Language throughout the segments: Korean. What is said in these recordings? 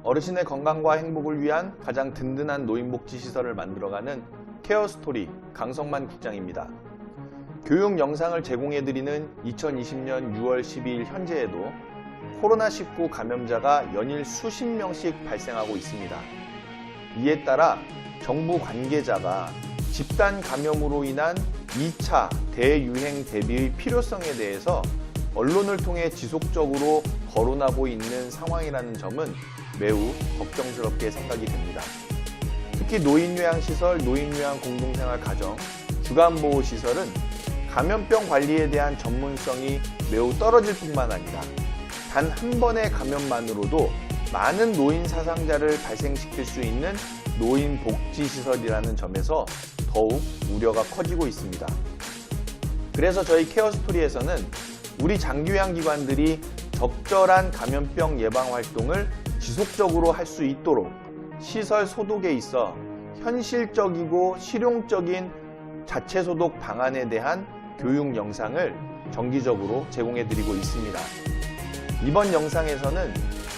어르신의 건강과 행복을 위한 가장 든든한 노인복지시설을 만들어가는 케어스토리 강성만 국장입니다. 교육 영상을 제공해드리는 2020년 6월 12일 현재에도 코로나19 감염자가 연일 수십 명씩 발생하고 있습니다. 이에 따라 정부 관계자가 집단 감염으로 인한 2차 대유행 대비의 필요성에 대해서 언론을 통해 지속적으로 거론하고 있는 상황이라는 점은 매우 걱정스럽게 생각이 됩니다. 특히 노인요양시설, 노인요양공동생활가정, 주간보호시설은 감염병 관리에 대한 전문성이 매우 떨어질 뿐만 아니라 단 한 번의 감염만으로도 많은 노인 사상자를 발생시킬 수 있는 노인복지시설이라는 점에서 더욱 우려가 커지고 있습니다. 그래서 저희 케어스토리에서는 우리 장기요양기관들이 적절한 감염병 예방 활동을 지속적으로 할 수 있도록 시설 소독에 있어 현실적이고 실용적인 자체 소독 방안에 대한 교육 영상을 정기적으로 제공해드리고 있습니다. 이번 영상에서는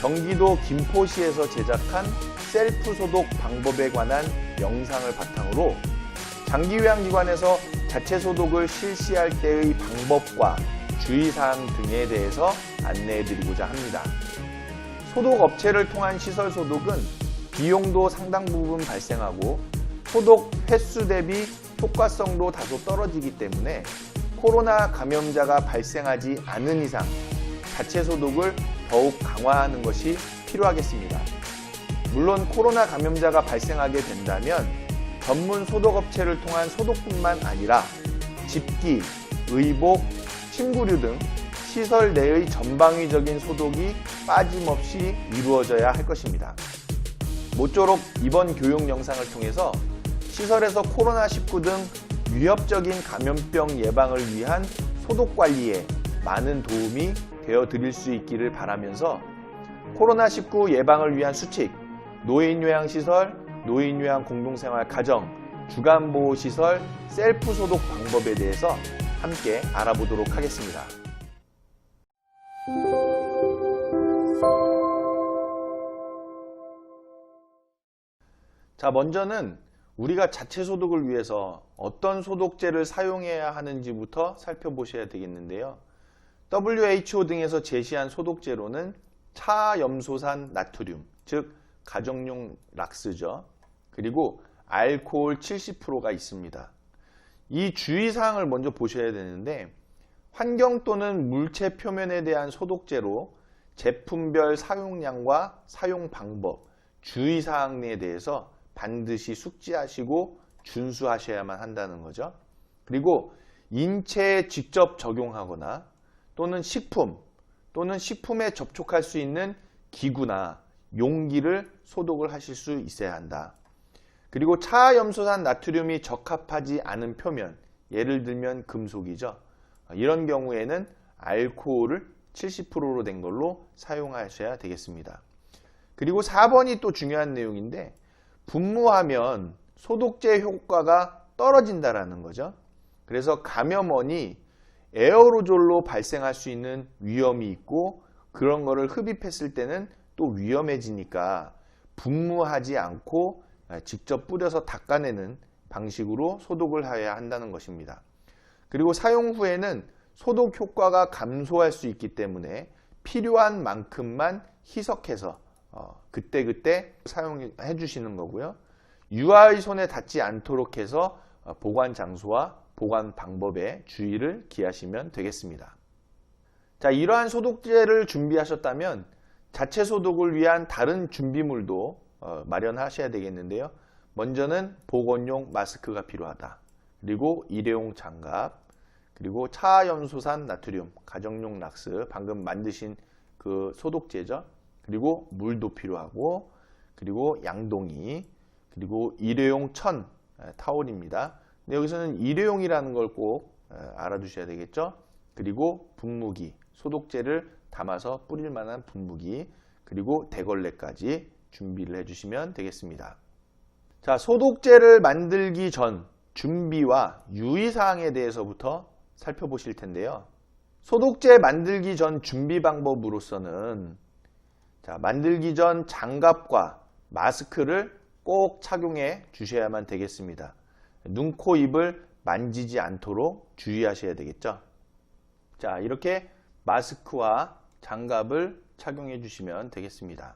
경기도 김포시에서 제작한 셀프 소독 방법에 관한 영상을 바탕으로 장기요양기관에서 자체 소독을 실시할 때의 방법과 주의사항 등에 대해서 안내해드리고자 합니다. 소독업체를 통한 시설 소독은 비용도 상당 부분 발생하고 소독 횟수 대비 효과성도 다소 떨어지기 때문에 코로나 감염자가 발생하지 않은 이상 자체 소독을 더욱 강화하는 것이 필요하겠습니다. 물론 코로나 감염자가 발생하게 된다면 전문 소독업체를 통한 소독뿐만 아니라 집기, 의복, 침구류 등 시설 내의 전방위적인 소독이 빠짐없이 이루어져야 할 것입니다. 모쪼록 이번 교육 영상을 통해서 시설에서 코로나19 등 위협적인 감염병 예방을 위한 소독 관리에 많은 도움이 되어 드릴 수 있기를 바라면서 코로나19 예방을 위한 수칙, 노인요양시설, 노인요양공동생활가정, 주간보호시설, 셀프 소독 방법에 대해서 함께 알아보도록 하겠습니다. 자, 먼저는 우리가 자체 소독을 위해서 어떤 소독제를 사용해야 하는지부터 살펴보셔야 되겠는데요. WHO 등에서 제시한 소독제로는 차염소산 나트륨, 즉 가정용 락스죠. 그리고 알코올 70%가 있습니다. 이 주의사항을 먼저 보셔야 되는데 환경 또는 물체 표면에 대한 소독제로 제품별 사용량과 사용 방법, 주의사항에 대해서 반드시 숙지하시고 준수하셔야만 한다는 거죠. 그리고 인체에 직접 적용하거나 또는 식품 또는 식품에 접촉할 수 있는 기구나 용기를 소독을 하실 수 있어야 한다. 그리고 차염소산 나트륨이 적합하지 않은 표면, 예를 들면 금속이죠. 이런 경우에는 알코올을 70%로 된 걸로 사용하셔야 되겠습니다. 그리고 4번이 또 중요한 내용인데 분무하면 소독제 효과가 떨어진다라는 거죠. 그래서 감염원이 에어로졸로 발생할 수 있는 위험이 있고 그런 거를 흡입했을 때는 또 위험해지니까 분무하지 않고 직접 뿌려서 닦아내는 방식으로 소독을 해야 한다는 것입니다. 그리고 사용 후에는 소독 효과가 감소할 수 있기 때문에 필요한 만큼만 희석해서 그때그때 사용해 주시는 거고요. 유아의 손에 닿지 않도록 해서 보관 장소와 보관 방법에 주의를 기하시면 되겠습니다. 자, 이러한 소독제를 준비하셨다면 자체 소독을 위한 다른 준비물도 마련하셔야 되겠는데요. 먼저는 보건용 마스크가 필요하다. 그리고 일회용 장갑, 그리고 차염소산 나트륨, 가정용 락스, 방금 만드신 그 소독제죠. 그리고 물도 필요하고, 그리고 양동이, 그리고 일회용 천, 타올입니다. 근데 여기서는 일회용이라는 걸 꼭 알아두셔야 되겠죠. 그리고 분무기, 소독제를 담아서 뿌릴 만한 분무기, 그리고 대걸레까지 준비를 해주시면 되겠습니다. 자, 소독제를 만들기 전 준비와 유의사항에 대해서부터 살펴보실 텐데요. 소독제 만들기 전 준비 방법으로서는 자, 만들기 전 장갑과 마스크를 꼭 착용해 주셔야만 되겠습니다. 눈, 코, 입을 만지지 않도록 주의하셔야 되겠죠. 자, 이렇게 마스크와 장갑을 착용해 주시면 되겠습니다.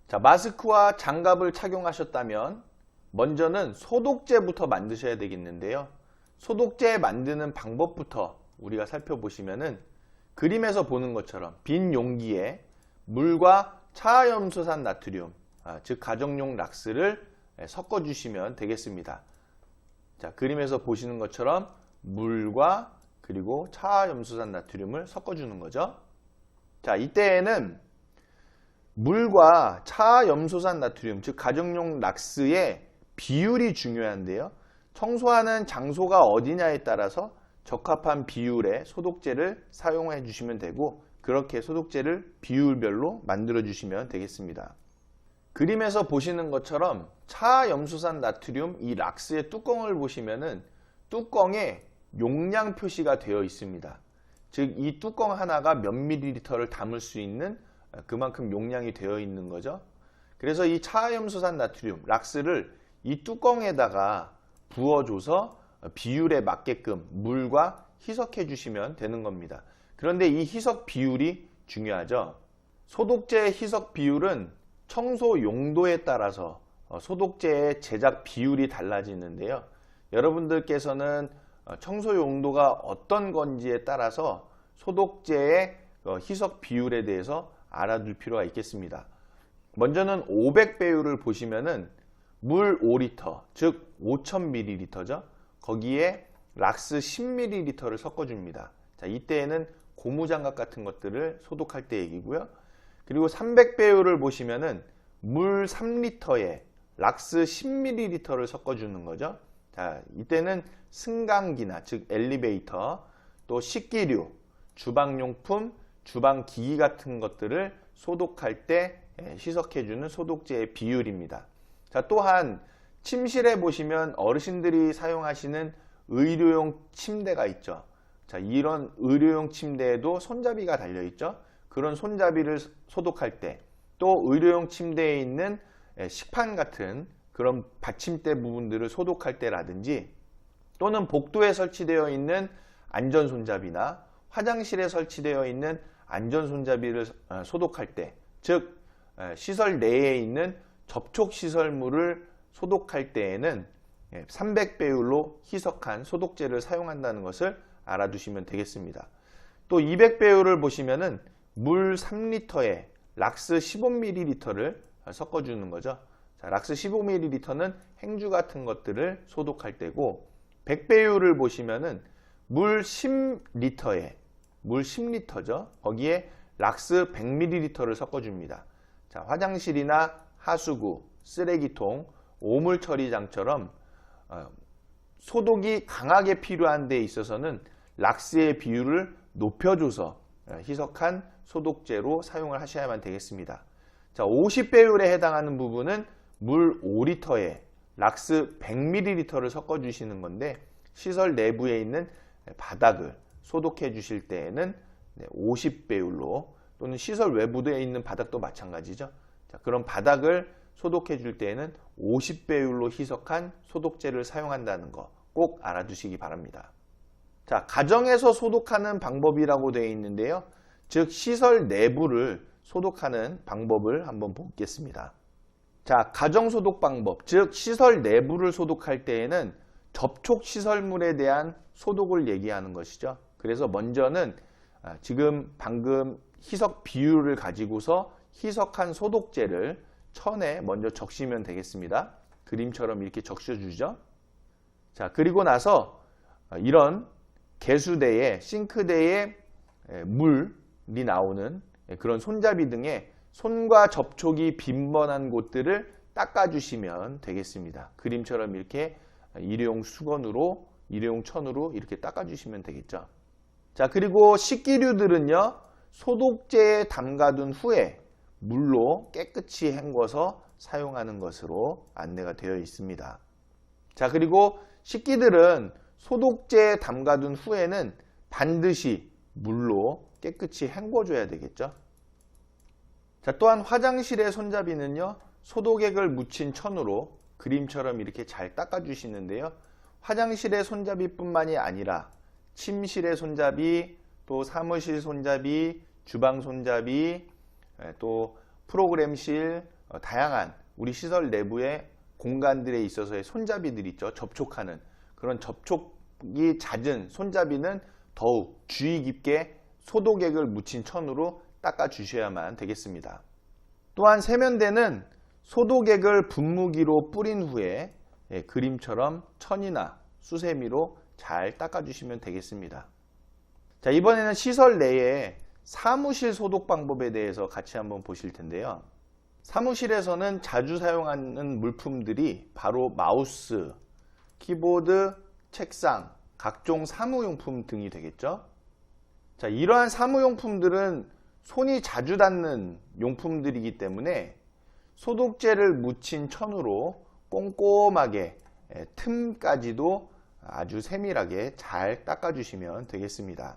자, 마스크와 장갑을 착용하셨다면 먼저는 소독제부터 만드셔야 되겠는데요. 소독제 만드는 방법부터 우리가 살펴보시면은 그림에서 보는 것처럼 빈 용기에 물과 차염소산 나트륨, 즉 가정용 락스를 섞어 주시면 되겠습니다. 자, 그림에서 보시는 것처럼 물과 그리고 차염소산 나트륨을 섞어 주는 거죠. 자, 이때에는 물과 차염소산 나트륨, 즉 가정용 락스의 비율이 중요한데요. 청소하는 장소가 어디냐에 따라서 적합한 비율의 소독제를 사용해 주시면 되고, 그렇게 소독제를 비율별로 만들어 주시면 되겠습니다. 그림에서 보시는 것처럼 차염소산 나트륨 이 락스의 뚜껑을 보시면은 뚜껑에 용량 표시가 되어 있습니다. 즉 이 뚜껑 하나가 몇 밀리리터를 담을 수 있는 그만큼 용량이 되어 있는 거죠. 그래서 이 차염소산 나트륨 락스를 이 뚜껑에다가 부어줘서 비율에 맞게끔 물과 희석해 주시면 되는 겁니다. 그런데 이 희석 비율이 중요하죠. 소독제의 희석 비율은 청소 용도에 따라서 소독제의 제작 비율이 달라지는데요. 여러분들께서는 청소 용도가 어떤 건지에 따라서 소독제의 희석 비율에 대해서 알아둘 필요가 있겠습니다. 먼저는 500배율을 보시면은 물 5리터, 즉 5000ml죠. 거기에 락스 10ml를 섞어줍니다. 자, 이때에는 고무장갑 같은 것들을 소독할 때 얘기고요. 그리고 300배율을 보시면은 물 3리터에 락스 10ml를 섞어주는 거죠. 자, 이때는 승강기나 즉 엘리베이터, 또 식기류, 주방용품, 주방기기 같은 것들을 소독할 때 희석해주는 소독제의 비율입니다. 자, 또한 침실에 보시면 어르신들이 사용하시는 의료용 침대가 있죠. 자, 이런 의료용 침대에도 손잡이가 달려 있죠. 그런 손잡이를 소독할 때, 또 의료용 침대에 있는 식판 같은 그런 받침대 부분들을 소독할 때라든지, 또는 복도에 설치되어 있는 안전손잡이나 화장실에 설치되어 있는 안전손잡이를 소독할 때, 즉 시설 내에 있는 접촉시설물을 소독할 때에는 300배율로 희석한 소독제를 사용한다는 것을 알아두시면 되겠습니다. 또 200배율을 보시면은 물 3리터에 락스 15ml를 섞어주는 거죠. 자, 락스 15ml는 행주 같은 것들을 소독할 때고, 100배율을 보시면은 물 10리터에 물 10리터죠. 거기에 락스 100ml를 섞어줍니다. 자, 화장실이나 하수구, 쓰레기통, 오물처리장처럼 소독이 강하게 필요한 데 있어서는 락스의 비율을 높여줘서 희석한 소독제로 사용을 하셔야만 되겠습니다. 자, 50배율에 해당하는 부분은 물 5리터에 락스 100ml를 섞어주시는 건데, 시설 내부에 있는 바닥을 소독해 주실 때에는 50배율로, 또는 시설 외부에 있는 바닥도 마찬가지죠. 자, 그런 바닥을 소독해 줄 때에는 50배율로 희석한 소독제를 사용한다는 거 꼭 알아두시기 바랍니다. 자, 가정에서 소독하는 방법이라고 되어 있는데요. 즉 시설 내부를 소독하는 방법을 한번 보겠습니다. 자, 가정소독 방법, 즉 시설 내부를 소독할 때에는 접촉시설물에 대한 소독을 얘기하는 것이죠. 그래서 먼저는 지금 방금 희석 비율을 가지고서 희석한 소독제를 천에 먼저 적시면 되겠습니다. 그림처럼 이렇게 적셔주죠. 자, 그리고 나서 이런 개수대에, 싱크대에 물이 나오는 그런 손잡이 등의 손과 접촉이 빈번한 곳들을 닦아주시면 되겠습니다. 그림처럼 이렇게 일회용 수건으로, 일회용 천으로 이렇게 닦아주시면 되겠죠. 자, 그리고 식기류들은요, 소독제에 담가둔 후에 물로 깨끗이 헹궈서 사용하는 것으로 안내가 되어 있습니다. 자, 그리고 식기들은 소독제에 담가둔 후에는 반드시 물로 깨끗이 헹궈줘야 되겠죠. 자, 또한 화장실의 손잡이는요, 소독액을 묻힌 천으로 그림처럼 이렇게 잘 닦아주시는데요. 화장실의 손잡이뿐만이 아니라 침실의 손잡이, 또 사무실 손잡이, 주방 손잡이, 또 프로그램실, 다양한 우리 시설 내부의 공간들에 있어서의 손잡이들 있죠. 접촉하는 그런 접촉이 잦은 손잡이는 더욱 주의 깊게 소독액을 묻힌 천으로 닦아 주셔야만 되겠습니다. 또한 세면대는 소독액을 분무기로 뿌린 후에 그림처럼 천이나 수세미로 잘 닦아 주시면 되겠습니다. 자, 이번에는 시설 내에 사무실 소독 방법에 대해서 같이 한번 보실 텐데요. 사무실에서는 자주 사용하는 물품들이 바로 마우스, 키보드, 책상, 각종 사무용품 등이 되겠죠. 자, 이러한 사무용품들은 손이 자주 닿는 용품들이기 때문에 소독제를 묻힌 천으로 꼼꼼하게 틈까지도 아주 세밀하게 잘 닦아주시면 되겠습니다.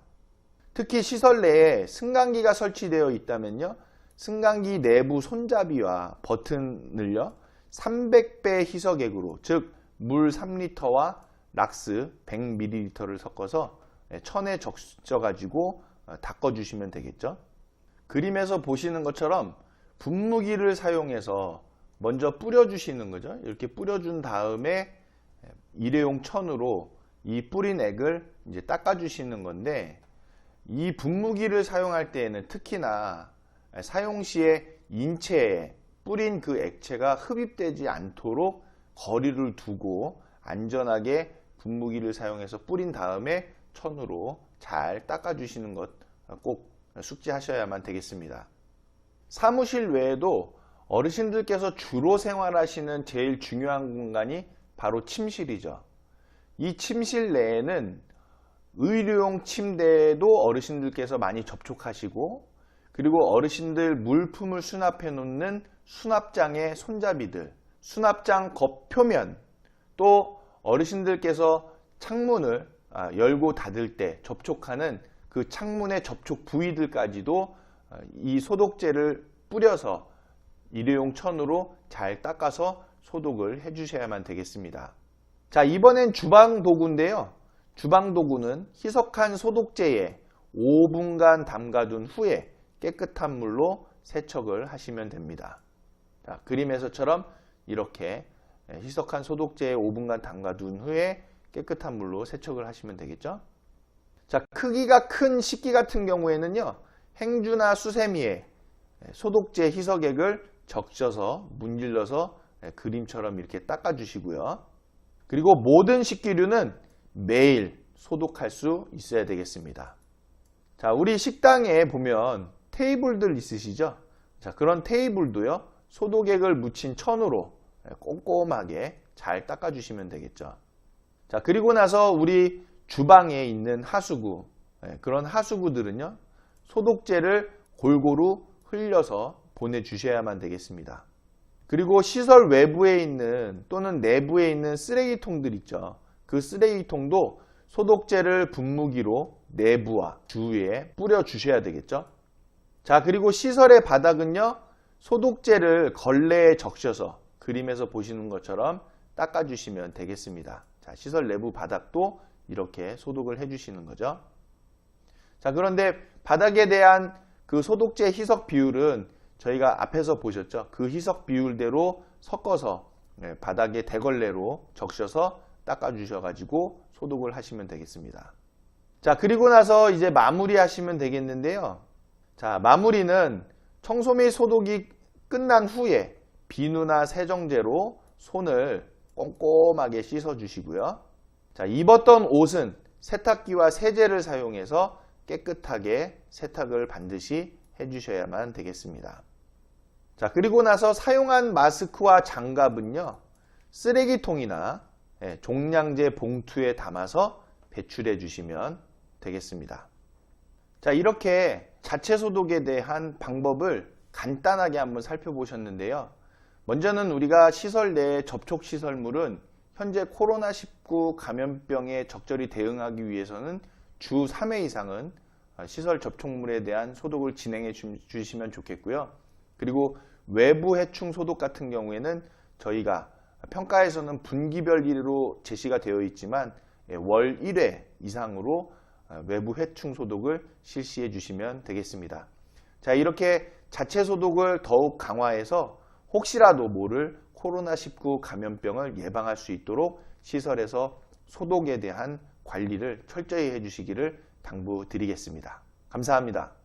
특히 시설 내에 승강기가 설치되어 있다면요, 승강기 내부 손잡이와 버튼을요 300배 희석액으로, 즉 물 3리터와 락스 100ml를 섞어서 천에 적셔 가지고 닦아주시면 되겠죠. 그림에서 보시는 것처럼 분무기를 사용해서 먼저 뿌려주시는 거죠. 이렇게 뿌려준 다음에 일회용 천으로 이 뿌린 액을 이제 닦아주시는 건데, 이 분무기를 사용할 때에는 특히나 사용 시에 인체에 뿌린 그 액체가 흡입되지 않도록 거리를 두고 안전하게 분무기를 사용해서 뿌린 다음에 천으로 잘 닦아주시는 것 꼭 숙지하셔야만 되겠습니다. 사무실 외에도 어르신들께서 주로 생활하시는 제일 중요한 공간이 바로 침실이죠. 이 침실 내에는 의료용 침대에도 어르신들께서 많이 접촉하시고, 그리고 어르신들 물품을 수납해 놓는 수납장의 손잡이들, 수납장 겉표면, 또 어르신들께서 창문을 열고 닫을 때 접촉하는 그 창문의 접촉 부위들까지도 이 소독제를 뿌려서 일회용 천으로 잘 닦아서 소독을 해 주셔야만 되겠습니다. 자, 이번엔 주방 도구인데요. 주방 도구는 희석한 소독제에 5분간 담가둔 후에 깨끗한 물로 세척을 하시면 됩니다. 자, 그림에서처럼 이렇게 희석한 소독제에 5분간 담가둔 후에 깨끗한 물로 세척을 하시면 되겠죠. 자, 크기가 큰 식기 같은 경우에는요, 행주나 수세미에 소독제 희석액을 적셔서 문질러서 그림처럼 이렇게 닦아 주시고요. 그리고 모든 식기류는 매일 소독할 수 있어야 되겠습니다. 자, 우리 식당에 보면 테이블들 있으시죠? 자, 그런 테이블도요, 소독액을 묻힌 천으로 꼼꼼하게 잘 닦아 주시면 되겠죠. 자, 그리고 나서 우리 주방에 있는 하수구, 그런 하수구들은요, 소독제를 골고루 흘려서 보내주셔야만 되겠습니다. 그리고 시설 외부에 있는 또는 내부에 있는 쓰레기통들 있죠. 그 쓰레기통도 소독제를 분무기로 내부와 주위에 뿌려 주셔야 되겠죠. 자, 그리고 시설의 바닥은요, 소독제를 걸레에 적셔서 그림에서 보시는 것처럼 닦아 주시면 되겠습니다. 자, 시설 내부 바닥도 이렇게 소독을 해 주시는 거죠. 자, 그런데 바닥에 대한 그 소독제 희석 비율은 저희가 앞에서 보셨죠. 그 희석 비율대로 섞어서 바닥에 대걸레로 적셔서 닦아 주셔 가지고 소독을 하시면 되겠습니다. 자, 그리고 나서 이제 마무리 하시면 되겠는데요. 자, 마무리는 청소 및 소독이 끝난 후에 비누나 세정제로 손을 꼼꼼하게 씻어 주시고요. 자, 입었던 옷은 세탁기와 세제를 사용해서 깨끗하게 세탁을 반드시 해 주셔야만 되겠습니다. 자, 그리고 나서 사용한 마스크와 장갑은요, 쓰레기통이나 종량제 봉투에 담아서 배출해 주시면 되겠습니다. 자, 이렇게 자체 소독에 대한 방법을 간단하게 한번 살펴보셨는데요. 먼저는 우리가 시설 내의 접촉 시설물은 현재 코로나19 감염병에 적절히 대응하기 위해서는 주 3회 이상은 시설 접촉물에 대한 소독을 진행해 주시면 좋겠고요. 그리고 외부 해충 소독 같은 경우에는 저희가 평가에서는 분기별로 제시가 되어 있지만 월 1회 이상으로 외부 해충 소독을 실시해 주시면 되겠습니다. 자, 이렇게 자체 소독을 더욱 강화해서 혹시라도 모를 코로나19 감염병을 예방할 수 있도록 시설에서 소독에 대한 관리를 철저히 해주시기를 당부드리겠습니다. 감사합니다.